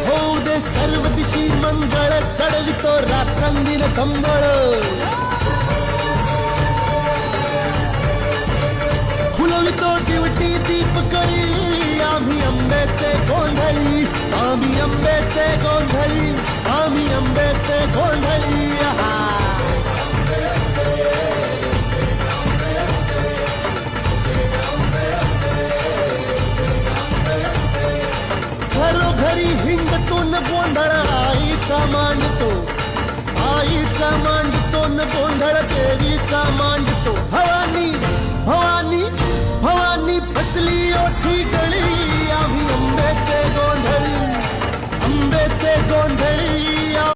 होऊ दे सर्व दिशी मंगळ चढवितो रात्रंदिन संबळ फुलवितो दिवटी दीपकळी आम्ही आंब्याचे गोंधळी आम्ही आंब्याचे गोंधळी आम्ही आंब्याचे गोंधळी घरोघरी हिंडतो न गोंधळ आईचा मांडतो न गोंधळ देवीचा मांडतो भवानी भवानी भवानी बसली ओठी गळी आम्ही आंब्याचे गोंधळी